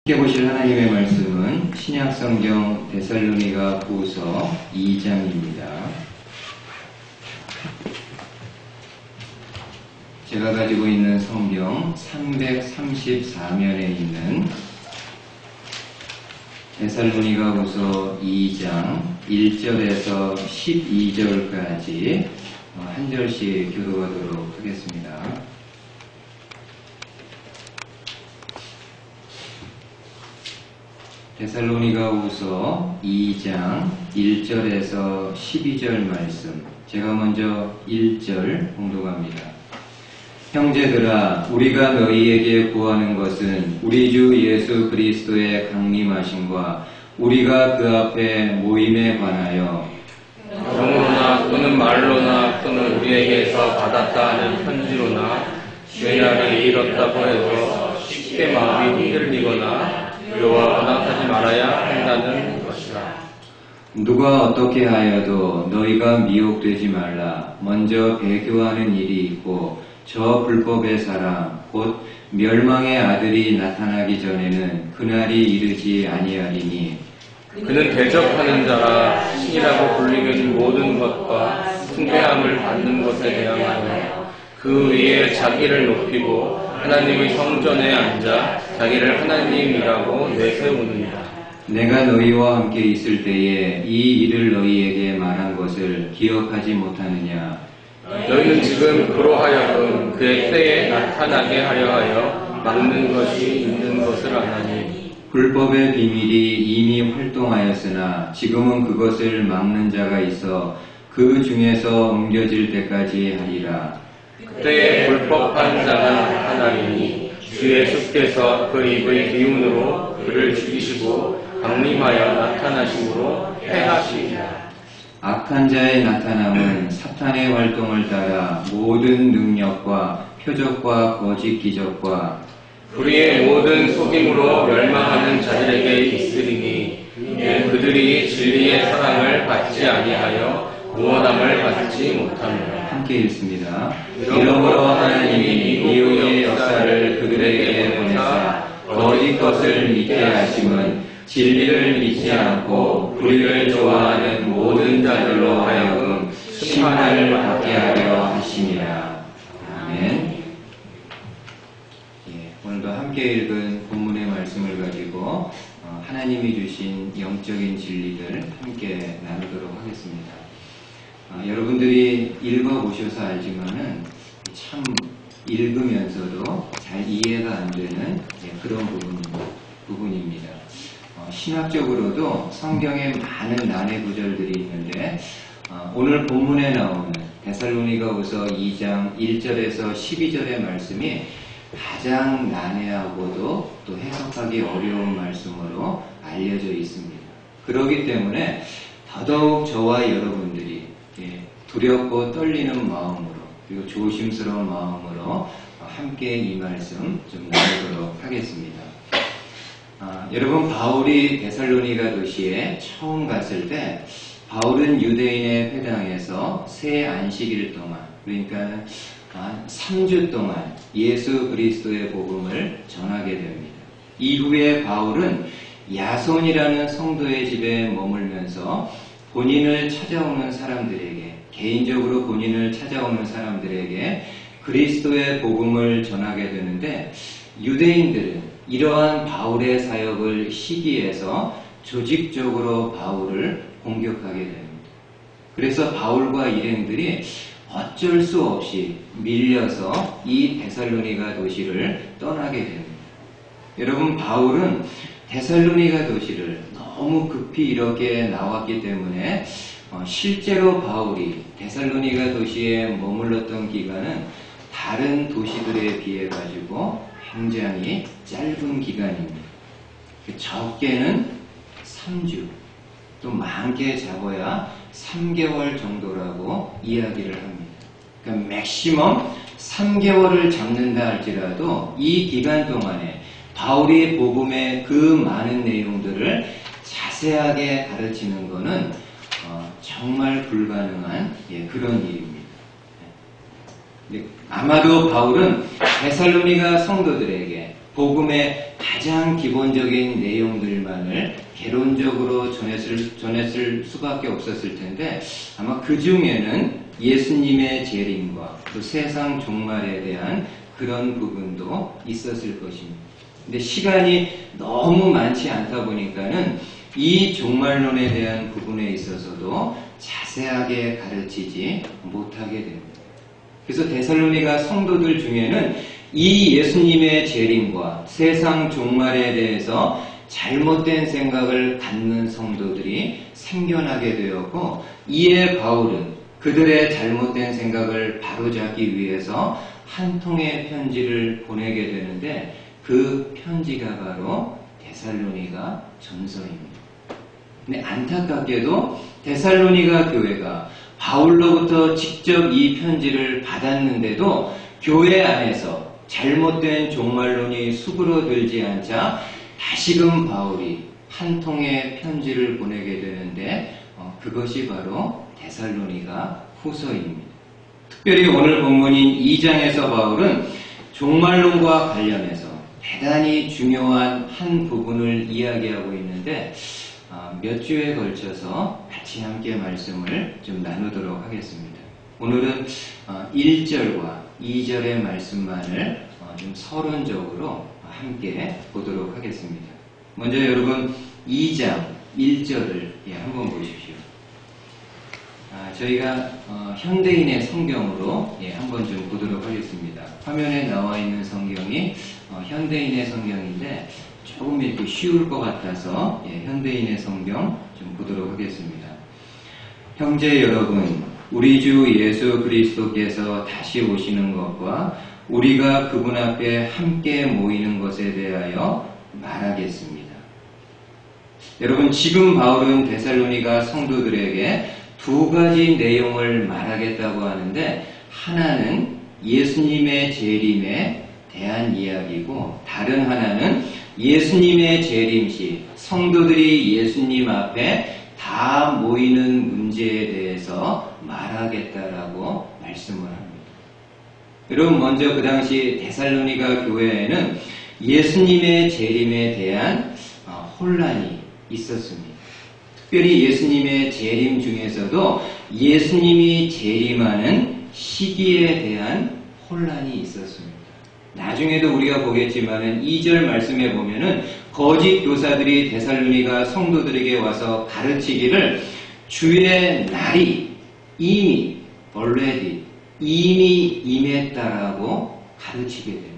함께 보실 하나님의 말씀은 신약성경 데살로니가 후서 2장입니다. 제가 가지고 있는 성경 334면에 있는 데살로니가 후서 2장 1절에서 12절까지 한 절씩 교독하도록 하겠습니다. 데살로니가 후서 2장 1절에서 12절 말씀, 제가 먼저 1절 봉독합니다. 형제들아, 우리가 너희에게 구하는 것은 우리 주 예수 그리스도의 강림하심과 우리가 그 앞에 모임에 관하여 영으로나 또는 말로나 또는 우리에게서 받았다 하는 편지로나 죄악을 잃었다고 해서 쉽게 마음이 흔들리거나 두려워하거나 하지 말아야 한다는 것이라. 누가 어떻게 하여도 너희가 미혹되지 말라. 먼저 배교하는 일이 있고 저 불법의 사람 곧 멸망의 아들이 나타나기 전에는 그날이 이르지 아니하리니 그는 대적하는 자라 신이라고 불리는 모든 것과 숭배함을 받는 것에 대항하여 그 위에 자기를 높이고 하나님의 성전에 앉아 자기를 하나님이라고 내세우느니라. 내가 너희와 함께 있을 때에 이 일을 너희에게 말한 것을 기억하지 못하느냐. 너희는 지금 그로하여금 그의 때에 나타나게 하려 하여 막는 것이 있는 것을 아나니 불법의 비밀이 이미 활동하였으나 지금은 그것을 막는 자가 있어 그 중에서 옮겨질 때까지 하리라. 그때에 불법한 자가 나타나리니 주 예수께서 그 입의 기운으로 그를 죽이시고 강림하여 나타나심으로 패하시리라. 악한 자의 나타남은 사탄의 활동을 따라 모든 능력과 표적과 거짓 기적과 우리의 모든 속임으로 멸망하는 자들에게 있으리니 그들이 진리의 사랑을 받지 아니하여 구원함을 받지 못합니다. 함께 읽습니다. 이러므로 하나님이 이후의 역사를 그들에게 보내사 거짓 것을 믿게 하심은 진리를 믿지 않고 불의를 좋아하는 모든 자들로 하여금 심판을 받게 하려 하심이라. 아멘. 오늘도 함께 읽은 본문의 말씀을 가지고 하나님이 주신 영적인 진리들 함께 나누도록 하겠습니다. 여러분들이 읽어보셔서 알지만은 참 읽으면서도 잘 이해가 안 되는 그런 부분입니다. 신학적으로도 성경에 많은 난해 구절들이 있는데 오늘 본문에 나오는 데살로니가후서 2장 1절에서 12절의 말씀이 가장 난해하고도 또 해석하기 어려운 말씀으로 알려져 있습니다. 그렇기 때문에 더더욱 저와 여러분들이 두렵고 떨리는 마음으로 그리고 조심스러운 마음으로 함께 이 말씀 좀 나누도록 하겠습니다. 여러분, 바울이 데살로니가 도시에 처음 갔을 때 바울은 유대인의 회당에서 새 안식일 동안, 그러니까 3주 동안 예수 그리스도의 복음을 전하게 됩니다. 이후에 바울은 야손이라는 성도의 집에 머물면서 본인을 찾아오는 사람들에게, 개인적으로 본인을 찾아오는 사람들에게 그리스도의 복음을 전하게 되는데, 유대인들은 이러한 바울의 사역을 시기해서 조직적으로 바울을 공격하게 됩니다. 그래서 바울과 일행들이 어쩔 수 없이 밀려서 이 데살로니가 도시를 떠나게 됩니다. 여러분, 바울은 데살로니가 도시를 너무 급히 이렇게 나왔기 때문에 실제로 바울이 데살로니가 도시에 머물렀던 기간은 다른 도시들에 비해 가지고 굉장히 짧은 기간입니다. 적게는 3주, 또 많게 잡아야 3개월 정도라고 이야기를 합니다. 그러니까 맥시멈 3개월을 잡는다 할지라도 이 기간 동안에 바울이 복음의 그 많은 내용들을 자세하게 가르치는 것은 정말 불가능한 그런 일입니다. 아마도 바울은 데살로니가 성도들에게 복음의 가장 기본적인 내용들만을 개론적으로 전했을 수밖에 없었을 텐데 아마 그 중에는 예수님의 재림과 또 세상 종말에 대한 그런 부분도 있었을 것입니다. 근데 시간이 너무 많지 않다 보니까는 이 종말론에 대한 부분에 있어서도 자세하게 가르치지 못하게 됩니다. 그래서 데살로니가 성도들 중에는 이 예수님의 재림과 세상 종말에 대해서 잘못된 생각을 갖는 성도들이 생겨나게 되었고, 이에 바울은 그들의 잘못된 생각을 바로잡기 위해서 한 통의 편지를 보내게 되는데 그 편지가 바로 데살로니가 전서입니다. 근데 안타깝게도 데살로니가 교회가 바울로부터 직접 이 편지를 받았는데도 교회 안에서 잘못된 종말론이 수그러들지 않자 다시금 바울이 한 통의 편지를 보내게 되는데 그것이 바로 데살로니가 후서입니다. 특별히 오늘 본문인 2장에서 바울은 종말론과 관련해서 대단히 중요한 한 부분을 이야기하고 있는데 몇 주에 걸쳐서 같이 함께 말씀을 좀 나누도록 하겠습니다. 오늘은 1절과 2절의 말씀만을 좀 서론적으로 함께 보도록 하겠습니다. 먼저 여러분 2장 1절을 한번 보십시오. 저희가 현대인의 성경으로 한번 좀 보도록 하겠습니다. 화면에 나와 있는 성경이 현대인의 성경인데 조금 이렇게 쉬울 것 같아서 현대인의 성경 좀 보도록 하겠습니다. 형제 여러분, 우리 주 예수 그리스도께서 다시 오시는 것과 우리가 그분 앞에 함께 모이는 것에 대하여 말하겠습니다. 여러분, 지금 바울은 데살로니가 성도들에게 두 가지 내용을 말하겠다고 하는데, 하나는 예수님의 재림에 대한 이야기고 다른 하나는 예수님의 재림 시 성도들이 예수님 앞에 다 모이는 문제에 대해서 말하겠다라고 말씀을 합니다. 여러분, 먼저 그 당시 데살로니가 교회에는 예수님의 재림에 대한 혼란이 있었습니다. 특별히 예수님의 재림 중에서도 예수님이 재림하는 시기에 대한 혼란이 있었습니다. 나중에도 우리가 보겠지만은 2절 말씀에 보면은 거짓 교사들이 데살로니가 성도들에게 와서 가르치기를 주의 날이 이미 임했다라고 가르치게 됩니다.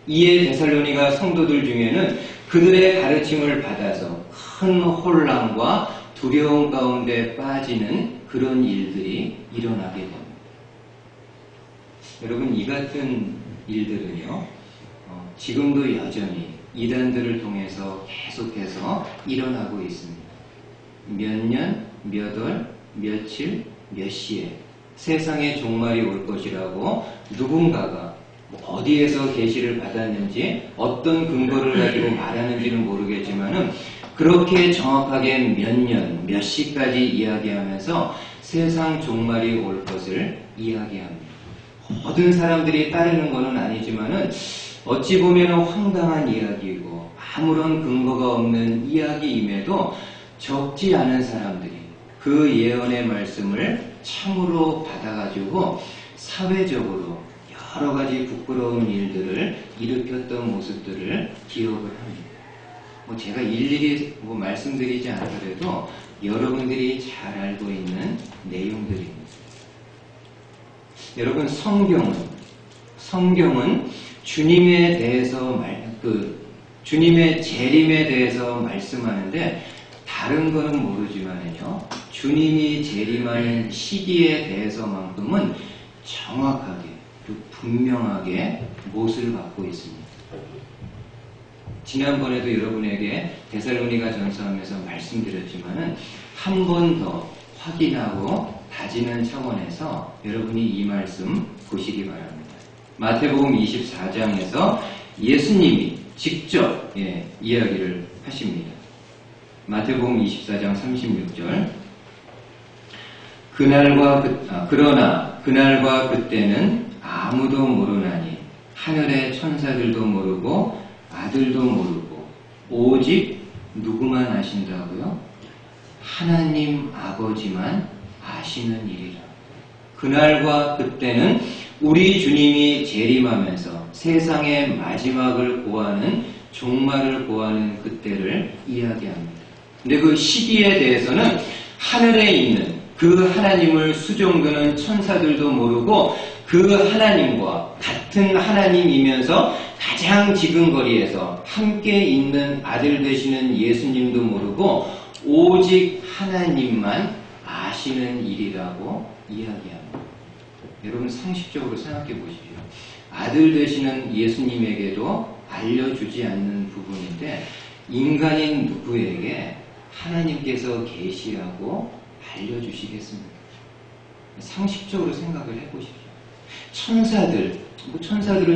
이에 데살로니가 성도들 중에는 그들의 가르침을 받아서 큰 혼란과 두려움 가운데 빠지는 그런 일들이 일어나게 됩니다. 여러분, 이 같은 일들은요, 지금도 여전히 이단들을 통해서 계속해서 일어나고 있습니다. 몇 년, 몇 월, 며칠, 몇 시에 세상의 종말이 올 것이라고 누군가가 어디에서 계시를 받았는지 어떤 근거를 가지고 말하는지는 모르겠지만은 그렇게 정확하게 몇 년, 몇 시까지 이야기하면서 세상 종말이 올 것을 이야기합니다. 모든 사람들이 따르는 것은 아니지만은 어찌 보면 황당한 이야기이고 아무런 근거가 없는 이야기임에도 적지 않은 사람들이 그 예언의 말씀을 참으로 받아가지고 사회적으로 여러 가지 부끄러운 일들을 일으켰던 모습들을 기억을 합니다. 제가 일일이 말씀드리지 않더라도 여러분들이 잘 알고 있는 내용들입니다. 여러분, 성경은 주님에 대해서 주님의 재림에 대해서 말씀하는데 다른 거는 모르지만요, 주님이 재림하는 시기에 대해서만큼은 정확하게 분명하게 못을 받고 있습니다. 지난번에도 여러분에게 데살로니가 전서하면서 말씀드렸지만은 한 번 더 확인하고 다지는 차원에서 여러분이 이 말씀 보시기 바랍니다. 마태복음 24장에서 예수님이 직접 이야기를 하십니다. 마태복음 24장 36절. 그러나 그날과 그때는 아무도 모르나니 하늘의 천사들도 모르고 아들도 모르고 오직 누구만 아신다고요? 하나님 아버지만 아시는 일이라. 그날과 그때는 우리 주님이 재림하면서 세상의 마지막을 고하는 종말을 고하는 그때를 이야기합니다. 근데 그 시기에 대해서는 하늘에 있는 그 하나님을 수종드는 천사들도 모르고 그 하나님과 같은 하나님이면서 가장 지근거리에서 함께 있는 아들 되시는 예수님도 모르고 오직 하나님만 아시는 일이라고 이야기합니다. 여러분 상식적으로 생각해 보십시오. 아들 되시는 예수님에게도 알려주지 않는 부분인데 인간인 누구에게 하나님께서 계시하고 알려주시겠습니까? 상식적으로 생각을 해보십시오. 천사들은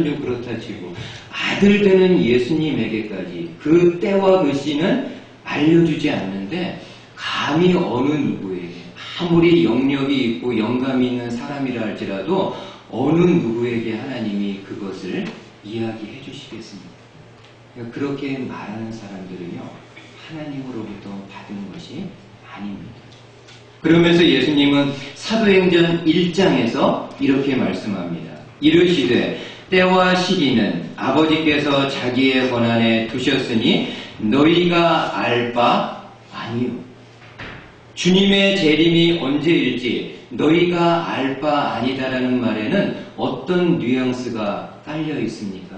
좀 그렇다 치고 아들 되는 예수님에게까지 그 때와 그 시는 알려주지 않는데 감히 어느 누구에게 아무리 영역이 있고 영감이 있는 사람이라 할지라도 어느 누구에게 하나님이 그것을 이야기해 주시겠습니까? 그렇게 말하는 사람들은요 하나님으로부터 받은 것이 아닙니다. 그러면서 예수님은 사도행전 1장에서 이렇게 말씀합니다. 이르시되 때와 시기는 아버지께서 자기의 권한에 두셨으니 너희가 알 바 아니요. 주님의 재림이 언제일지 너희가 알 바 아니다라는 말에는 어떤 뉘앙스가 깔려 있습니까?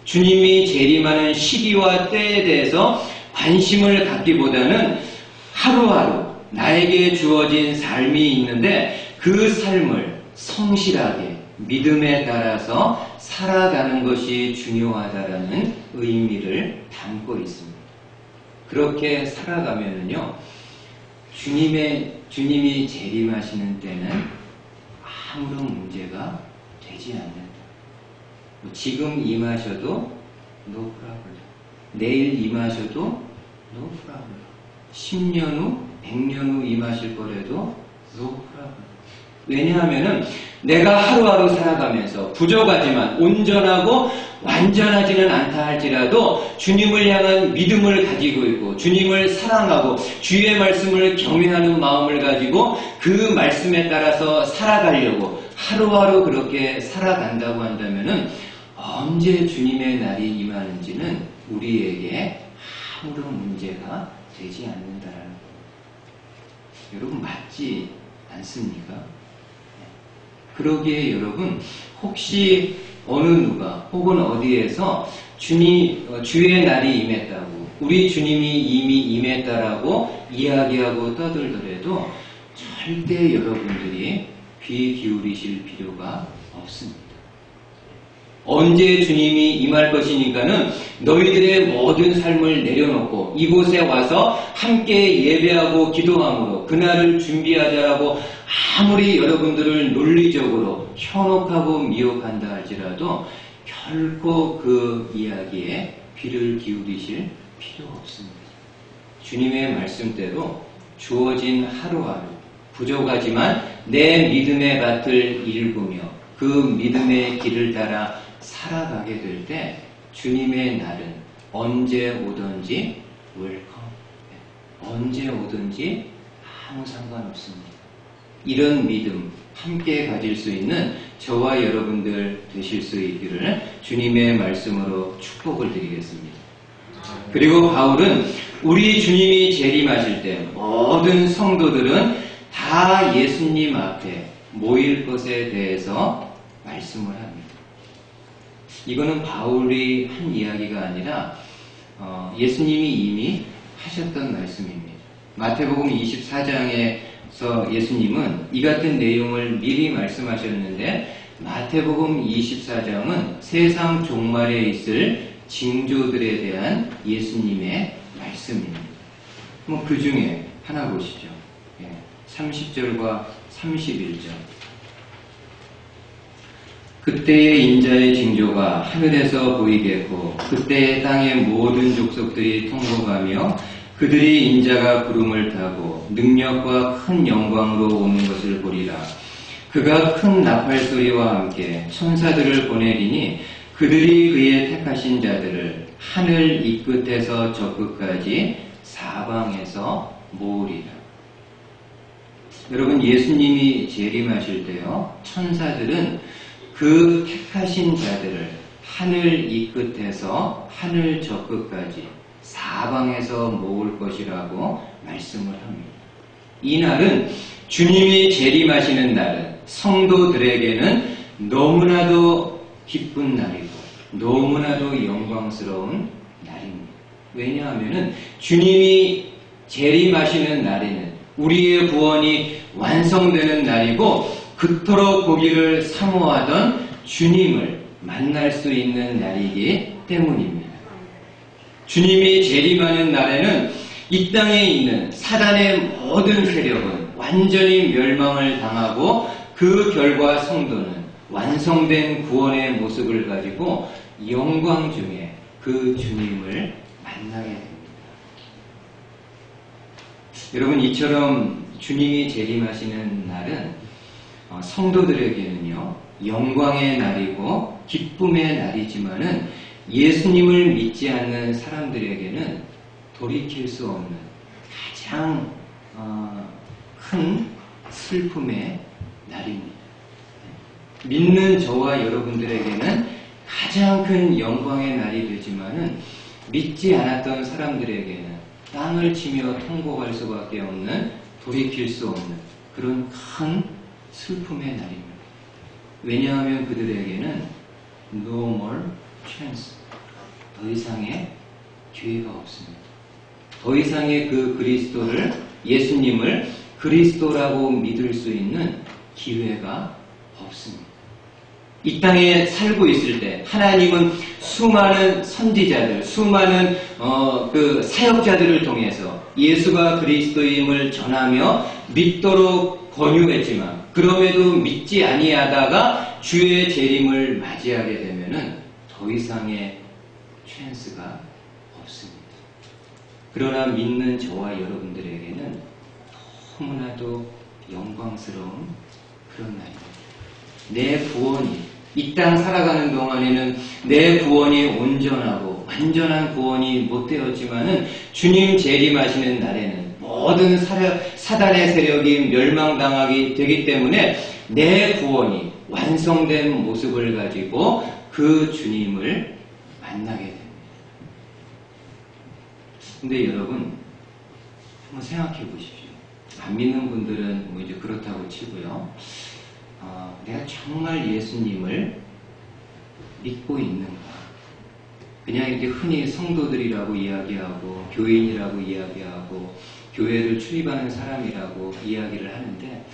주님이 재림하는 시기와 때에 대해서 관심을 갖기보다는 하루하루 나에게 주어진 삶이 있는데 그 삶을 성실하게 믿음에 따라서 살아가는 것이 중요하다라는 의미를 담고 있습니다. 그렇게 살아가면은요, 주님이 재림하시는 때는 아무런 문제가 되지 않는다. 지금 임하셔도 no problem. 내일 임하셔도 no problem. 10년 후, 100년 후 임하실 거라도 no problem. 왜냐하면은 내가 하루하루 살아가면서 부족하지만 온전하고 완전하지는 않다 할지라도 주님을 향한 믿음을 가지고 있고 주님을 사랑하고 주의 말씀을 경외하는 마음을 가지고 그 말씀에 따라서 살아가려고 하루하루 그렇게 살아간다고 한다면은 언제 주님의 날이 임하는지는 우리에게 아무런 문제가 되지 않는다라는 거예요. 여러분 맞지 않습니까? 그러기에 여러분 혹시 어느 누가 혹은 어디에서 주의 날이 임했다고 우리 주님이 이미 임했다라고 이야기하고 떠들더라도 절대 여러분들이 귀 기울이실 필요가 없습니다. 언제 주님이 임할 것이니까는 너희들의 모든 삶을 내려놓고 이곳에 와서 함께 예배하고 기도함으로 그날을 준비하자라고 아무리 여러분들을 논리적으로 현혹하고 미혹한다 할지라도 결코 그 이야기에 귀를 기울이실 필요 없습니다. 주님의 말씀대로 주어진 하루하루 부족하지만 내 믿음의 밭을 일구며 그 믿음의 길을 따라 살아가게 될 때 주님의 날은 언제 오든지 웰컴, 언제 오든지 아무 상관없습니다. 이런 믿음 함께 가질 수 있는 저와 여러분들 되실 수 있기를 주님의 말씀으로 축복을 드리겠습니다. 그리고 바울은 우리 주님이 재림하실 때 모든 성도들은 다 예수님 앞에 모일 것에 대해서 말씀을 합니다. 이거는 바울이 한 이야기가 아니라 예수님이 이미 하셨던 말씀입니다. 마태복음 24장에서 예수님은 이 같은 내용을 미리 말씀하셨는데 마태복음 24장은 세상 종말에 있을 징조들에 대한 예수님의 말씀입니다. 그 중에 하나 보시죠. 30절과 31절. 그때의 인자의 징조가 하늘에서 보이겠고 그때의 땅의 모든 족속들이 통곡하며 그들이 인자가 구름을 타고 능력과 큰 영광으로 오는 것을 보리라. 그가 큰 나팔 소리와 함께 천사들을 보내리니 그들이 그의 택하신 자들을 하늘 이 끝에서 저 끝까지 사방에서 모으리라. 여러분, 예수님이 재림하실 때요, 천사들은 그 택하신 자들을 하늘 이 끝에서 하늘 저 끝까지 사방에서 모을 것이라고 말씀을 합니다. 이 날은, 주님이 재림하시는 날은 성도들에게는 너무나도 기쁜 날이고 너무나도 영광스러운 날입니다. 왜냐하면 주님이 재림하시는 날에는 우리의 구원이 완성되는 날이고 그토록 보기를 사모하던 주님을 만날 수 있는 날이기 때문입니다. 주님이 재림하는 날에는 이 땅에 있는 사단의 모든 세력은 완전히 멸망을 당하고 그 결과 성도는 완성된 구원의 모습을 가지고 영광 중에 그 주님을 만나게 됩니다. 여러분, 이처럼 주님이 재림하시는 날은 성도들에게는요, 영광의 날이고 기쁨의 날이지만은 예수님을 믿지 않는 사람들에게는 돌이킬 수 없는 가장 큰 슬픔의 날입니다. 믿는 저와 여러분들에게는 가장 큰 영광의 날이 되지만은 믿지 않았던 사람들에게는 땅을 치며 통곡할 수밖에 없는, 돌이킬 수 없는 그런 큰 슬픔의 날입니다. 왜냐하면 그들에게는 no more chance, 더 이상의 기회가 없습니다. 더 이상의 그 그리스도를, 예수님을 그리스도라고 믿을 수 있는 기회가 없습니다. 이 땅에 살고 있을 때 하나님은 수많은 선지자들, 수많은 그 사역자들을 통해서 예수가 그리스도임을 전하며 믿도록 권유했지만, 그럼에도 믿지 아니하다가 주의 재림을 맞이하게 되면은 더 이상의 찬스가 없습니다. 그러나 믿는 저와 여러분들에게는 너무나도 영광스러운 그런 날입니다. 내 구원이, 이 땅 살아가는 동안에는 내 구원이 온전하고 완전한 구원이 못 되었지만은 주님 재림하시는 날에는 모든 사단의 세력이 멸망당하게 되기 때문에 내 구원이 완성된 모습을 가지고 그 주님을 만나게 됩니다. 근데 여러분, 한번 생각해 보십시오. 안 믿는 분들은 뭐 이제 그렇다고 치고요. 내가 정말 예수님을 믿고 있는가? 그냥 이렇게 흔히 성도들이라고 이야기하고 교인이라고 이야기하고 교회를 출입하는 사람이라고 이야기를 하는데,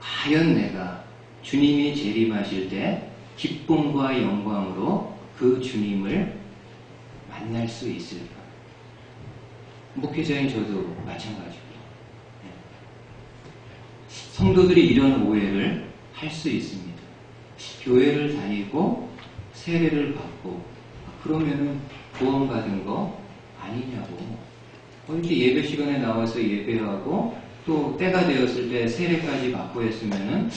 과연 내가 주님이 재림하실 때 기쁨과 영광으로 그 주님을 만날 수 있을까? 목회자인 저도 마찬가지고요. 성도들이 이런 오해를 할 수 있습니다. 교회를 다니고 세례를 받고 그러면은 구원받은 거 아니냐고. 이렇게 예배 시간에 나와서 예배하고 또 때가 되었을 때 세례까지 받고 했으면은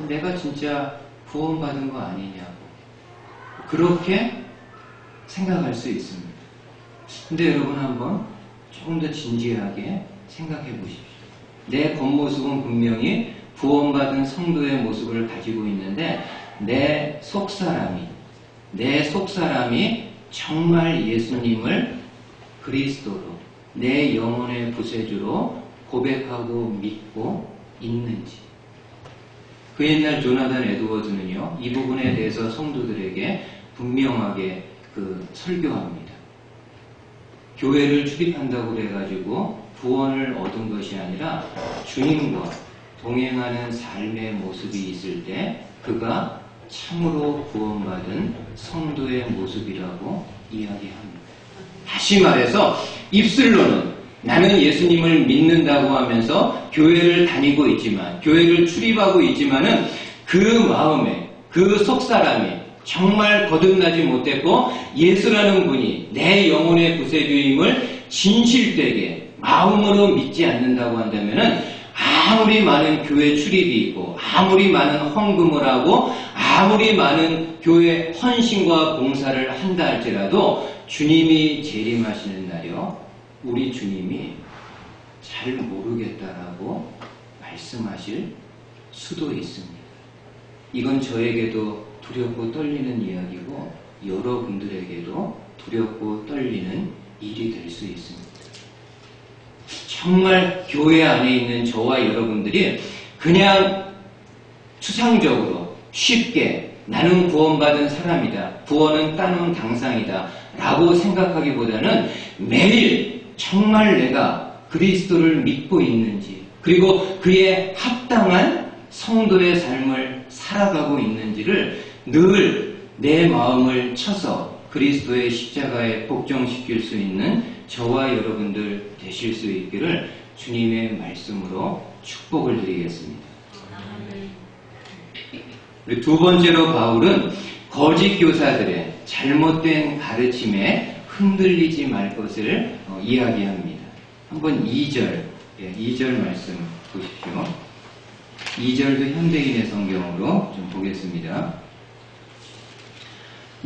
내가 진짜 구원받은 거 아니냐고. 그렇게 생각할 수 있습니다. 근데 여러분, 한번 조금 더 진지하게 생각해 보십시오. 내 겉모습은 분명히 구원받은 성도의 모습을 가지고 있는데 내 속사람이 정말 예수님을 그리스도로, 내 영혼의 구세주로 고백하고 믿고 있는지. 그 옛날 조나단 에드워즈는요, 이 부분에 대해서 성도들에게 분명하게 설교합니다. 교회를 출입한다고 해가지고 구원을 얻은 것이 아니라 주님과 동행하는 삶의 모습이 있을 때 그가 참으로 구원받은 성도의 모습이라고 이야기합니다. 다시 말해서 입술로는 나는 예수님을 믿는다고 하면서 교회를 다니고 있지만, 교회를 출입하고 있지만은 그 마음에, 그 속사람이 정말 거듭나지 못했고 예수라는 분이 내 영혼의 구세주임을 진실되게 마음으로 믿지 않는다고 한다면은 아무리 많은 교회 출입이 있고 아무리 많은 헌금을 하고 아무리 많은 교회 헌신과 봉사를 한다 할지라도 주님이 재림하시는 날이요, 우리 주님이 잘 모르겠다라고 말씀하실 수도 있습니다. 이건 저에게도 두렵고 떨리는 이야기고 여러분들에게도 두렵고 떨리는 일이 될 수 있습니다. 정말 교회 안에 있는 저와 여러분들이 그냥 추상적으로 쉽게 나는 구원받은 사람이다, 구원은 따놓은 당상이다 라고 생각하기보다는 매일 정말 내가 그리스도를 믿고 있는지, 그리고 그에 합당한 성도의 삶을 살아가고 있는지를 늘 내 마음을 쳐서 그리스도의 십자가에 복종시킬 수 있는 저와 여러분들 되실 수 있기를 주님의 말씀으로 축복을 드리겠습니다. 그리고 두 번째로 바울은 거짓 교사들의 잘못된 가르침에 흔들리지 말 것을 이야기합니다. 한번 2절 말씀 보십시오. 2절도 현대인의 성경으로 좀 보겠습니다.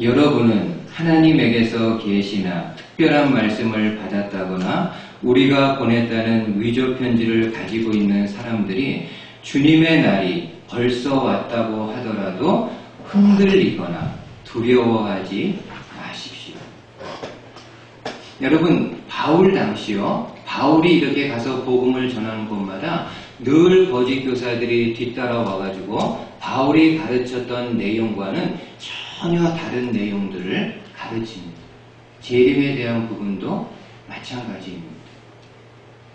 여러분은 하나님에게서 계시나 특별한 말씀을 받았다거나 우리가 보냈다는 위조 편지를 가지고 있는 사람들이 주님의 날이 벌써 왔다고 하더라도 흔들리거나 두려워하지 마십시오. 여러분, 바울 당시요, 바울이 이렇게 가서 복음을 전하는 곳마다 늘 거짓 교사들이 뒤따라 와가지고 바울이 가르쳤던 내용과는 전혀 다른 내용들을 가르칩니다. 재림에 대한 부분도 마찬가지입니다.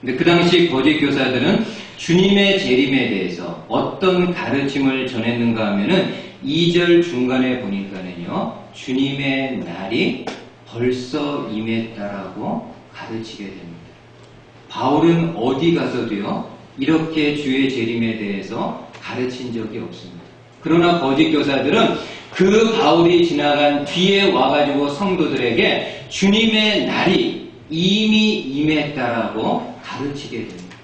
근데 그 당시 거짓 교사들은 주님의 재림에 대해서 어떤 가르침을 전했는가 하면은 2절 중간에 보니까는요, 주님의 날이 벌써 임했다라고 가르치게 됩니다. 바울은 어디 가서도요, 이렇게 주의 재림에 대해서 가르친 적이 없습니다. 그러나 거짓 교사들은 그 바울이 지나간 뒤에 와가지고 성도들에게 주님의 날이 이미 임했다라고 가르치게 됩니다.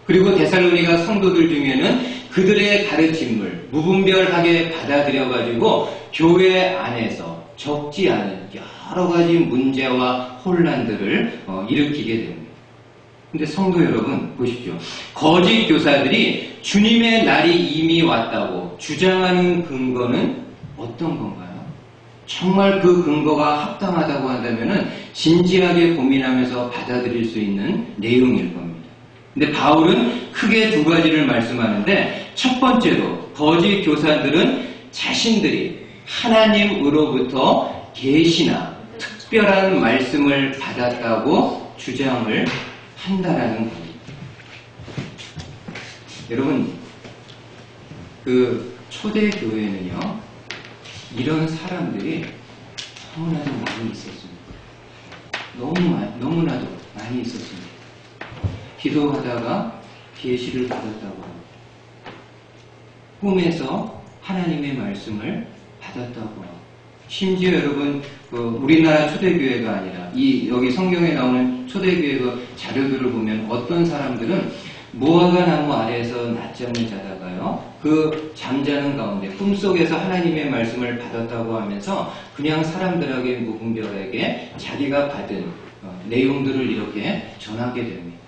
그리고 데살로니가 성도들 중에는 그들의 가르침을 무분별하게 받아들여가지고 교회 안에서 적지 않은 여러 가지 문제와 혼란들을 일으키게 됩니다. 근데 성도 여러분 보십시오. 거짓 교사들이 주님의 날이 이미 왔다고 주장하는 근거는 어떤 건가요? 정말 그 근거가 합당하다고 한다면 진지하게 고민하면서 받아들일 수 있는 내용일 겁니다. 근데 바울은 크게 두 가지를 말씀하는데, 첫 번째로 거짓 교사들은 자신들이 하나님으로부터 계시나 특별한 말씀을 받았다고 주장을 한다라는 겁니다. 여러분, 그 초대교회는요, 이런 사람들이 너무나도 많이 있었습니다. 너무나도 많이 있었습니다. 기도하다가 계시를 받았다고 합니다. 꿈에서 하나님의 말씀을 받았다고 합니다. 심지어 여러분, 우리나라 초대교회가 아니라 여기 성경에 나오는 초대교회 자료들을 보면 어떤 사람들은 무화과 나무 아래에서 낮잠을 자다가요, 그 잠자는 가운데 꿈속에서 하나님의 말씀을 받았다고 하면서 그냥 사람들에게 무분별하게 자기가 받은 내용들을 이렇게 전하게 됩니다.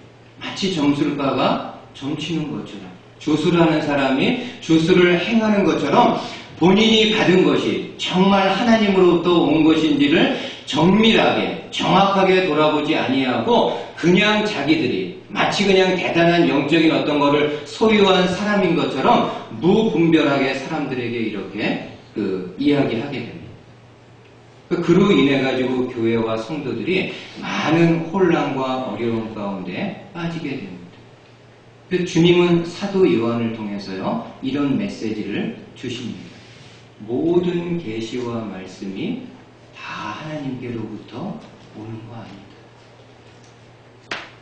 마치 점술가가 점치는 것처럼, 주술하는 사람이 주술을 행하는 것처럼 본인이 받은 것이 정말 하나님으로부터 온 것인지를 정밀하게 정확하게 돌아보지 아니하고 그냥 자기들이 마치 그냥 대단한 영적인 어떤 거를 소유한 사람인 것처럼 무분별하게 사람들에게 이렇게 이야기하게 됩니다. 그로 인해 가지고 교회와 성도들이 많은 혼란과 어려움 가운데 빠지게 됩니다. 주님은 사도 요한을 통해서요, 이런 메시지를 주십니다. 모든 계시와 말씀이 다 하나님께로부터 오는 거 아닙니다.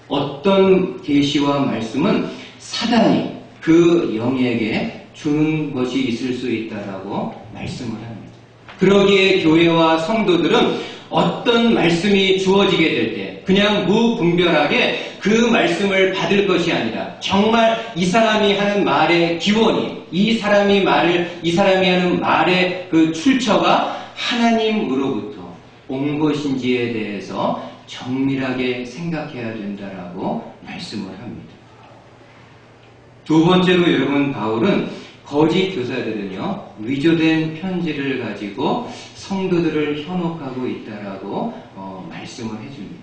어떤 계시와 말씀은 사단이 그 영에게 주는 것이 있을 수 있다라고 말씀을 합니다. 그러기에 교회와 성도들은 어떤 말씀이 주어지게 될 때 때 그냥 무분별하게 그 말씀을 받을 것이 아니라 정말 이 사람이 하는 말의 기원이 이 사람이 하는 말의 그 출처가 하나님으로부터 온 것인지에 대해서 정밀하게 생각해야 된다라고 말씀을 합니다. 두 번째로 여러분, 바울은 거짓 교사들은요, 위조된 편지를 가지고 성도들을 현혹하고 있다라고 말씀을 해줍니다.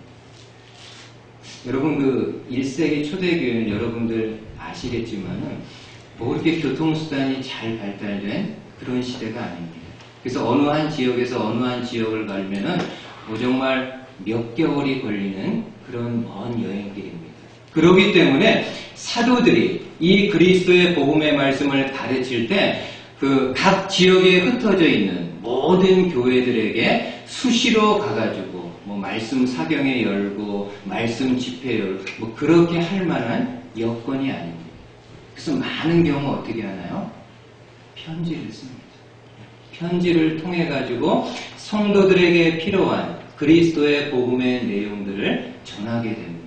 여러분, 그 1세기 초대교회는 여러분들 아시겠지만은 뭐 그렇게 교통수단이 잘 발달된 그런 시대가 아닙니다. 그래서 어느 한 지역에서 어느 한 지역을 가려면은 뭐 정말 몇 개월이 걸리는 그런 먼 여행길입니다. 그렇기 때문에 사도들이 이 그리스도의 복음의 말씀을 가르칠 때 그 각 지역에 흩어져 있는 모든 교회들에게 수시로 가가지고 뭐 말씀 사경회 열고 말씀 집회 열고 뭐 그렇게 할 만한 여건이 아닙니다. 그래서 많은 경우 어떻게 하나요? 편지를 씁니다. 편지를 통해 가지고 성도들에게 필요한 그리스도의 복음의 내용들을 전하게 됩니다.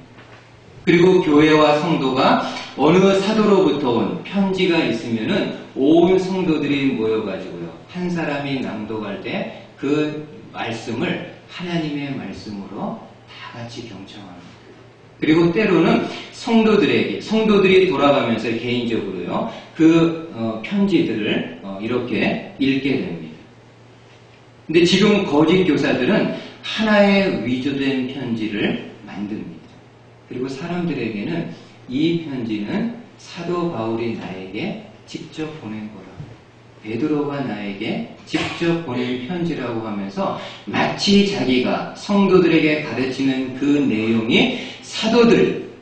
그리고 교회와 성도가 어느 사도로부터 온 편지가 있으면은 온 성도들이 모여가지고요, 한 사람이 낭독할 때 그 말씀을 하나님의 말씀으로 다 같이 경청합니다. 그리고 때로는 성도들이 돌아가면서 개인적으로요, 그 편지들을 이렇게 읽게 됩니다. 근데 지금 거짓 교사들은 하나의 위조된 편지를 만듭니다. 그리고 사람들에게는 이 편지는 사도 바울이 나에게 직접 보낸 거라, 베드로가 나에게 직접 보낸 편지라고 하면서 마치 자기가 성도들에게 가르치는 그 내용이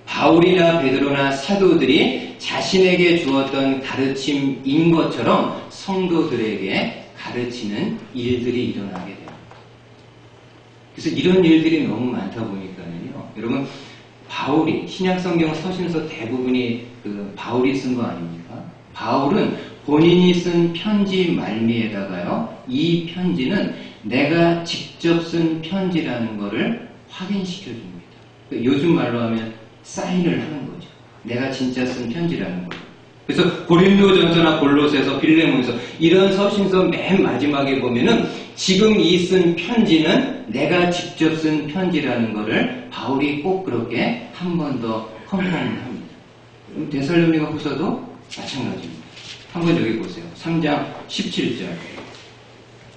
바울이나 베드로나 사도들이 자신에게 주었던 가르침인 것처럼 성도들에게 가르치는 일들이 일어나게 됩니다. 그래서 이런 일들이 너무 많다 보니까는요, 여러분, 바울이 신약성경 서신서 대부분이 바울이 쓴 거 아닙니까? 바울은 본인이 쓴 편지 말미에다가요, 이 편지는 내가 직접 쓴 편지라는 것을 확인시켜 줍니다. 요즘 말로 하면 사인을 하는 거죠. 내가 진짜 쓴 편지라는 거죠. 그래서 고린도전서나 골로새서, 빌레몬서 이런 서신서 맨 마지막에 보면은 지금 이 쓴 편지는 내가 직접 쓴 편지라는 것을 바울이 꼭 그렇게 한 번 더 컨펌을 합니다. 데살로니가 후서도 마찬가지입니다. 한번 여기 보세요. 3장 17절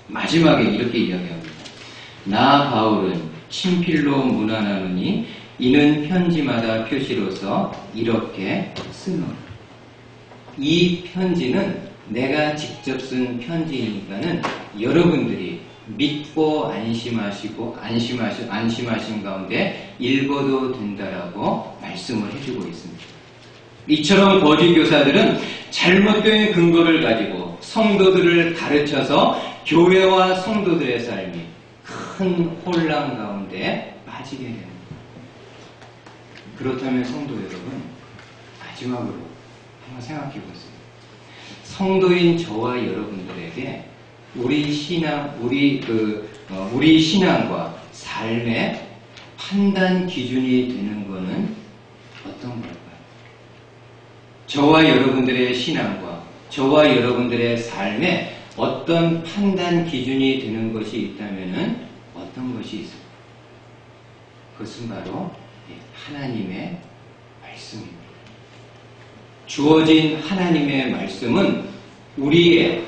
마지막에 이렇게 이야기합니다. 나 바울은 친필로 문안하노니 이는 편지마다 표시로서 이렇게 쓰노라. 이 편지는 내가 직접 쓴 편지이니까는 여러분들이 믿고 안심하신 가운데 읽어도 된다라고 말씀을 해주고 있습니다. 이처럼 거짓 교사들은 잘못된 근거를 가지고 성도들을 가르쳐서 교회와 성도들의 삶이 큰 혼란 가운데 빠지게 됩니다. 그렇다면 성도 여러분, 마지막으로 한번 생각해 보세요. 성도인 저와 여러분들에게 우리 신앙과 삶의 판단 기준이 되는 것은 어떤 걸까요? 저와 여러분들의 신앙과 저와 여러분들의 삶에 어떤 판단 기준이 되는 것이 있다면 어떤 것이 있을까요? 그것은 바로 하나님의 말씀입니다. 주어진 하나님의 말씀은 우리의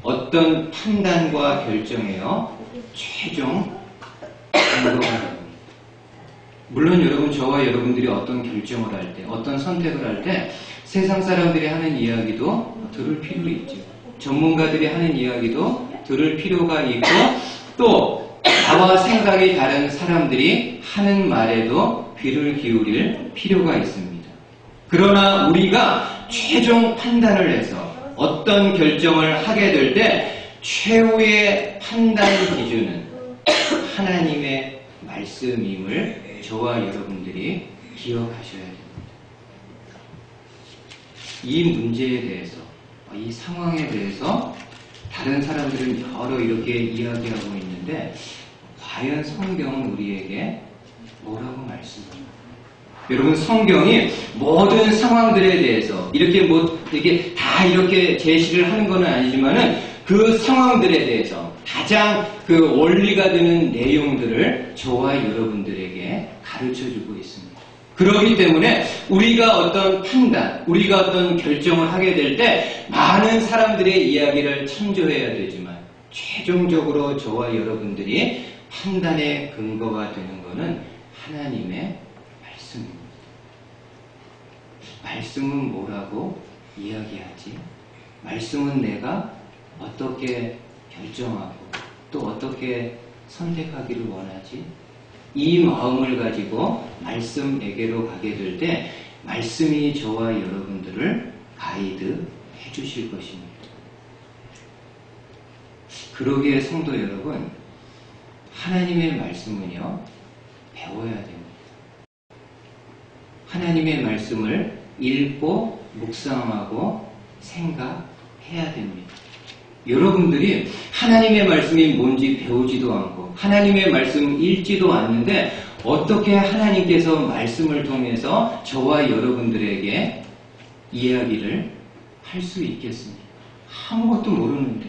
어떤 판단과 결정에요, 최종 근거가 물론 여러분, 저와 여러분들이 어떤 결정을 할 때, 어떤 선택을 할 때 세상 사람들이 하는 이야기도 들을 필요 있죠. 전문가들이 하는 이야기도 들을 필요가 있고, 또 나와 생각이 다른 사람들이 하는 말에도 귀를 기울일 필요가 있습니다. 그러나 우리가 최종 판단을 해서 어떤 결정을 하게 될 때 최후의 판단 기준은 하나님의 말씀임을 저와 여러분들이 기억하셔야 됩니다. 이 문제에 대해서, 이 상황에 대해서 다른 사람들은 여러 이렇게 이야기하고 있는데 과연 성경은 우리에게 뭐라고 말씀합니까? 여러분, 성경이 모든 상황들에 대해서 이렇게 다 이렇게 제시를 하는 건 아니지만은 그 상황들에 대해서 가장 그 원리가 되는 내용들을 저와 여러분들에게 가르쳐 주고 있습니다. 그렇기 때문에 우리가 어떤 판단, 우리가 어떤 결정을 하게 될 때 많은 사람들의 이야기를 참조해야 되지만 최종적으로 저와 여러분들이 판단의 근거가 되는 것은 하나님의 말씀입니다. 말씀은 뭐라고 이야기하지? 말씀은 내가 어떻게 결정하고 또 어떻게 선택하기를 원하지? 이 마음을 가지고 말씀에게로 가게 될 때 말씀이 저와 여러분들을 가이드 해주실 것입니다. 그러기에 성도 여러분, 하나님의 말씀은요, 배워야 됩니다. 하나님의 말씀을 읽고 묵상하고 생각해야 됩니다. 여러분들이 하나님의 말씀이 뭔지 배우지도 않고 하나님의 말씀 읽지도 않는데 어떻게 하나님께서 말씀을 통해서 저와 여러분들에게 이야기를 할 수 있겠습니까? 아무것도 모르는데,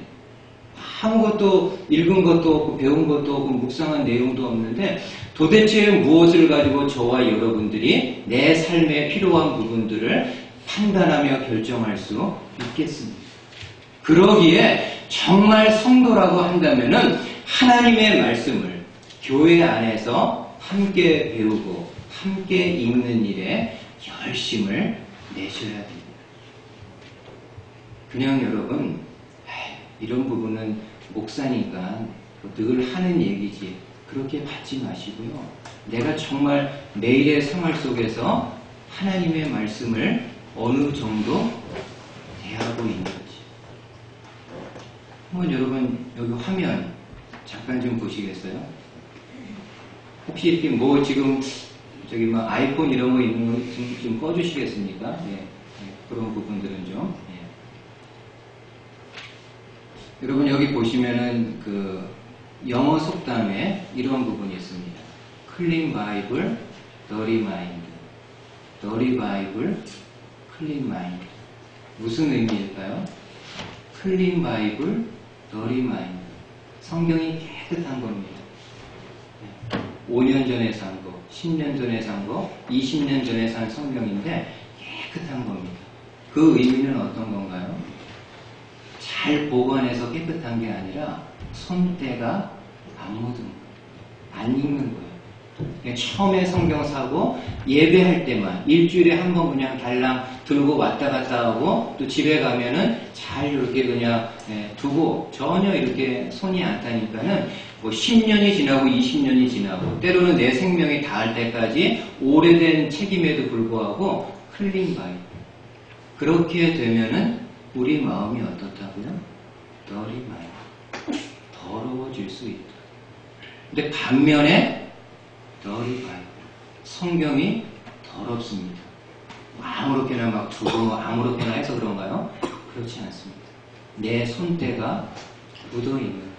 아무것도 읽은 것도 없고 배운 것도 없고 묵상한 내용도 없는데 도대체 무엇을 가지고 저와 여러분들이 내 삶에 필요한 부분들을 판단하며 결정할 수 있겠습니까? 그러기에 정말 성도라고 한다면은 하나님의 말씀을 교회 안에서 함께 배우고 함께 읽는 일에 열심을 내셔야 됩니다. 그냥 여러분, 이런 부분은 목사니까 늘 하는 얘기지, 그렇게 받지 마시고요. 내가 정말 매일의 생활 속에서 하나님의 말씀을 어느 정도 대하고 있는지. 한번 여러분 여기 화면 잠깐 좀 보시겠어요? 혹시 이렇게 지금 저기 아이폰 이런 거 있는 거 좀 꺼주시겠습니까? 네, 그런 부분들은 좀. 네. 여러분 여기 보시면은 그 영어 속담에 이런 부분이 있습니다. 클린 바이블, 더리 마인드. 더리 바이블, 클린 마인드. 무슨 의미일까요? 클린 바이블, 더리 마인드. 성경이 깨끗한 겁니다. 5년 전에 산 거, 10년 전에 산 거, 20년 전에 산 성경인데 깨끗한 겁니다. 그 의미는 어떤 건가요? 잘 보관해서 깨끗한 게 아니라 손때가 안 묻은 거예요. 안 익는 거예요. 처음에 성경 사고 예배할 때만 일주일에 한 번 그냥 달랑 들고 왔다 갔다 하고 또 집에 가면은 잘 이렇게 그냥 두고 전혀 이렇게 손이 안 타니까는 10년이 지나고 20년이 지나고 때로는 내 생명이 닿을 때까지 오래된 책임에도 불구하고 클린 바이. 그렇게 되면은 우리 마음이 어떻다고요? 더리 마이. 더러워질 수 있다. 근데 반면에 더리 바이. 성경이 더럽습니다. 아무렇게나 막 두고 아무렇게나 해서 그런가요? 그렇지 않습니다. 내 손때가 묻어있는 거예요.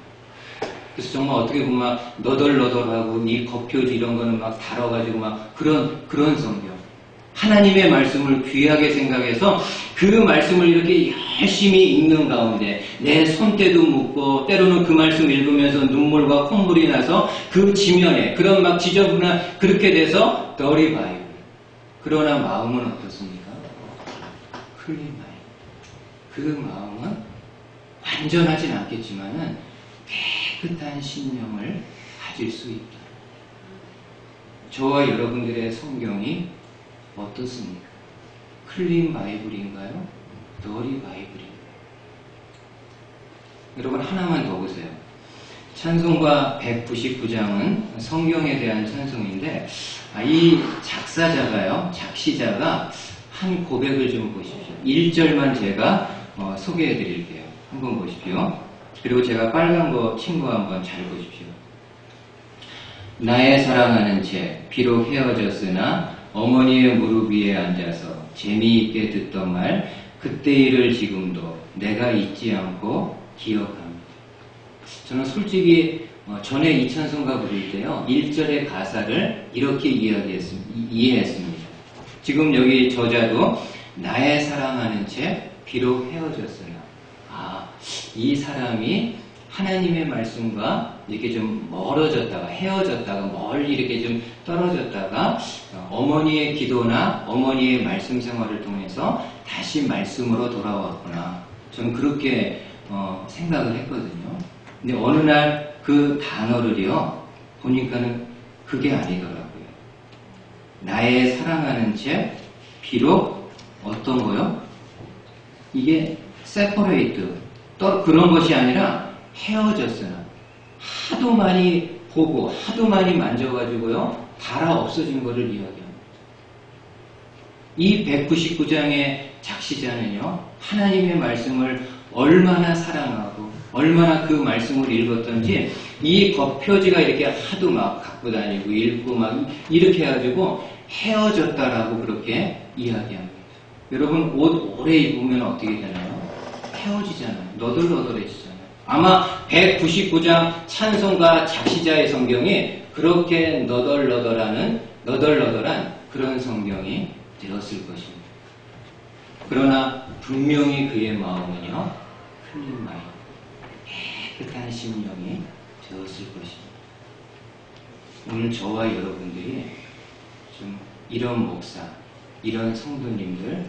그래서 정말 어떻게 보면 막 너덜너덜하고 이 겉표지 이런 거는 막 달아가지고 막 그런 성경. 하나님의 말씀을 귀하게 생각해서 그 말씀을 이렇게 열심히 읽는 가운데 내 손때도 묻고 때로는 그 말씀 읽으면서 눈물과 콧물이 나서 그 지면에 그런 막 지저분한 그렇게 돼서 더리 바이블. 그러나 마음은 어떻습니까? 클린 바이블. 그 마음은 완전하진 않겠지만은 깨끗한 심령을 가질 수 있다. 저와 여러분들의 성경이 어떻습니까? 클린 바이블인가요? 더리 바이블인가요? 여러분 하나만 더 보세요. 찬송가 199장은 성경에 대한 찬송인데 이 작시자가 한 고백을 좀 보십시오. 1절만 제가 소개해 드릴게요. 한번 보십시오. 그리고 제가 빨간 거 친 거 한번 잘 보십시오. 나의 사랑하는 채 비록 헤어졌으나 어머니의 무릎 위에 앉아서 재미있게 듣던 말 그때 일을 지금도 내가 잊지 않고 기억합니다. 저는 솔직히 전에 이찬송가 부를 때요, 1절의 가사를 이렇게 이해했습니다. 지금 여기 저자도 나의 사랑하는 채 비록 헤어졌으나, 이 사람이 하나님의 말씀과 이렇게 좀 멀어졌다가, 헤어졌다가, 멀리 이렇게 좀 떨어졌다가, 어머니의 기도나 어머니의 말씀 생활을 통해서 다시 말씀으로 돌아왔구나. 저는 그렇게 생각을 했거든요. 근데 어느 날 그 단어를요, 보니까는 그게 아니더라고요. 나의 사랑하는 채 비록 어떤 거요? 이게 separate, 그런 것이 아니라 헤어졌으나, 하도 많이 보고 하도 많이 만져가지고요, 달아 없어진 것을 이야기합니다. 이 199장의 작시자는요, 하나님의 말씀을 얼마나 사랑하고 얼마나 그 말씀을 읽었던지, 이 겉표지가 이렇게 하도 막 갖고 다니고 읽고 막 이렇게 해가지고 헤어졌다라고 그렇게 이야기합니다. 여러분, 옷 오래 입으면 어떻게 되나요? 헤어지잖아요. 너덜너덜해지잖아요. 아마 199장 찬송가 작시자의 성경이 그렇게 너덜너덜한 그런 성경이 되었을 것입니다. 그러나 분명히 그의 마음은요, 흘린 마음, 깨끗한 심령이 되었을 것입니다. 오늘 저와 여러분들이 좀 이런 목사, 이런 성도님들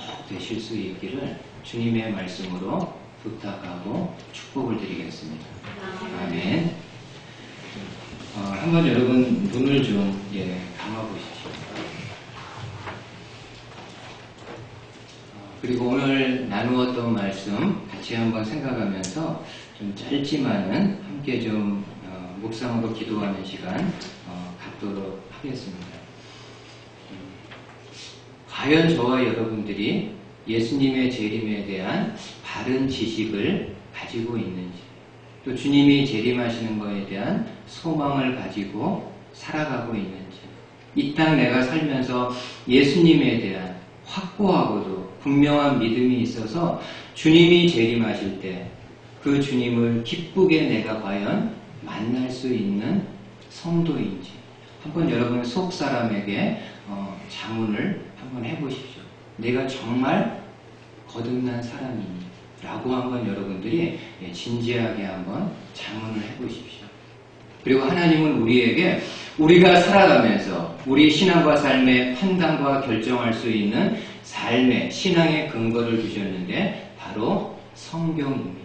꼭 되실 수 있기를 주님의 말씀으로 부탁하고 축복을 드리겠습니다. 아멘. 한번 여러분 눈을 좀 감아보십시오. 그리고 오늘 나누었던 말씀 같이 한번 생각하면서 좀 짧지만은 함께 좀 묵상으로 기도하는 시간 갖도록 하겠습니다. 과연 저와 여러분들이 예수님의 재림에 대한 바른 지식을 가지고 있는지, 또 주님이 재림하시는 것에 대한 소망을 가지고 살아가고 있는지, 이 땅 내가 살면서 예수님에 대한 확고하고도 분명한 믿음이 있어서 주님이 재림하실 때 그 주님을 기쁘게 내가 과연 만날 수 있는 성도인지, 한번 여러분 속 사람에게 자문을 한번 해보십시오. 내가 정말 거듭난 사람이니? 라고 한번 여러분들이 진지하게 한번 자문을 해보십시오. 그리고 하나님은 우리에게 우리가 살아가면서 우리 신앙과 삶의 판단과 결정할 수 있는 삶의 신앙의 근거를 주셨는데 바로 성경입니다.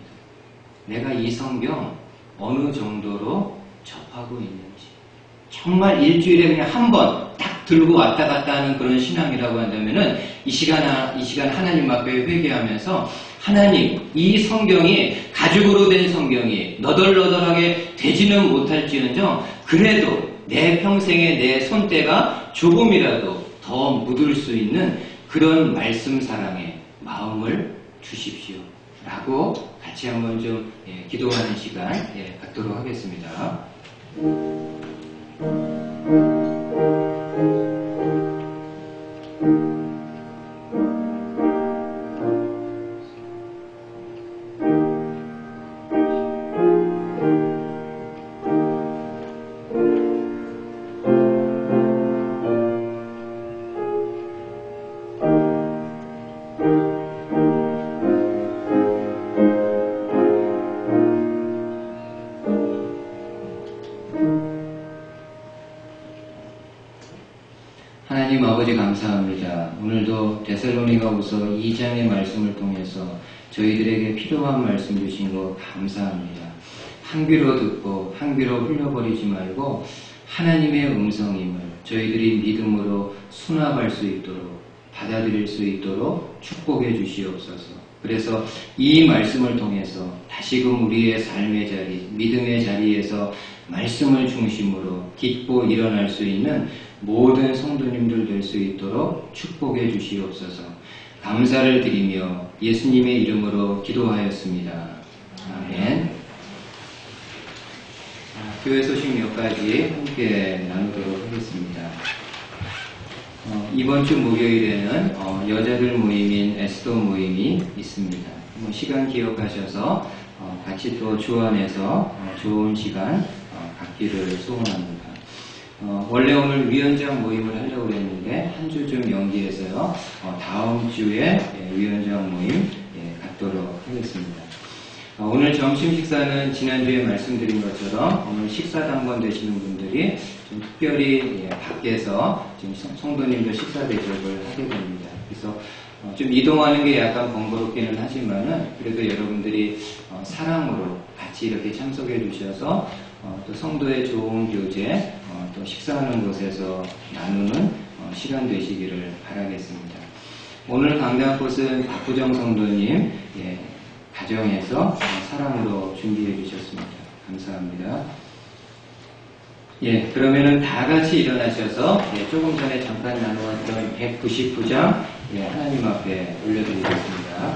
내가 이 성경 어느 정도로 접하고 있는지, 정말 일주일에 그냥 한 번 딱 들고 왔다 갔다 하는 그런 신앙이라고 한다면은 이 시간 하나님 앞에 회개하면서, 하나님, 이 성경이 가죽으로 된 성경이 너덜너덜하게 되지는 못할지언정 그래도 내 평생에 내 손때가 조금이라도 더 묻을 수 있는 그런 말씀 사랑의 마음을 주십시오. 라고 같이 한번 좀 기도하는 시간 갖도록 하겠습니다. 하나님 아버지 감사합니다. 오늘도 데살로니가후서 2장의 말씀을 통해서 저희들에게 필요한 말씀 주신 거 감사합니다. 한 귀로 듣고 한 귀로 흘려버리지 말고 하나님의 음성임을 저희들이 믿음으로 수납할 수 있도록, 받아들일 수 있도록 축복해 주시옵소서. 그래서 이 말씀을 통해서 다시금 우리의 삶의 자리, 믿음의 자리에서 말씀을 중심으로 딛고 일어날 수 있는 모든 성도님들 될 수 있도록 축복해 주시옵소서. 감사를 드리며 예수님의 이름으로 기도하였습니다. 아멘. 교회 소식 몇 가지 함께 나누도록 하겠습니다. 이번 주 목요일에는 여자들 모임인 에스더 모임이 있습니다. 시간 기억하셔서 같이 또 주원해서 좋은 시간 갖기를 소원합니다. 원래 오늘 위원장 모임을 하려고 했는데 한 주 좀 연기해서요. 다음 주에 위원장 모임 갖도록 하겠습니다. 오늘 점심 식사는 지난주에 말씀드린 것처럼 오늘 식사 당번 되시는 분들이 좀 특별히 밖에서 지금 성도님들 식사 대접을 하게 됩니다. 그래서 좀 이동하는 게 약간 번거롭기는 하지만은 그래도 여러분들이 사랑으로 같이 이렇게 참석해 주셔서 또 성도의 좋은 교제, 또 식사하는 곳에서 나누는 시간 되시기를 바라겠습니다. 오늘 강단 곳은 박부정 성도님 가정에서 사랑으로 준비해 주셨습니다. 감사합니다. 그러면은 다 같이 일어나셔서 조금 전에 잠깐 나누었던 199장 하나님 앞에 올려드리겠습니다.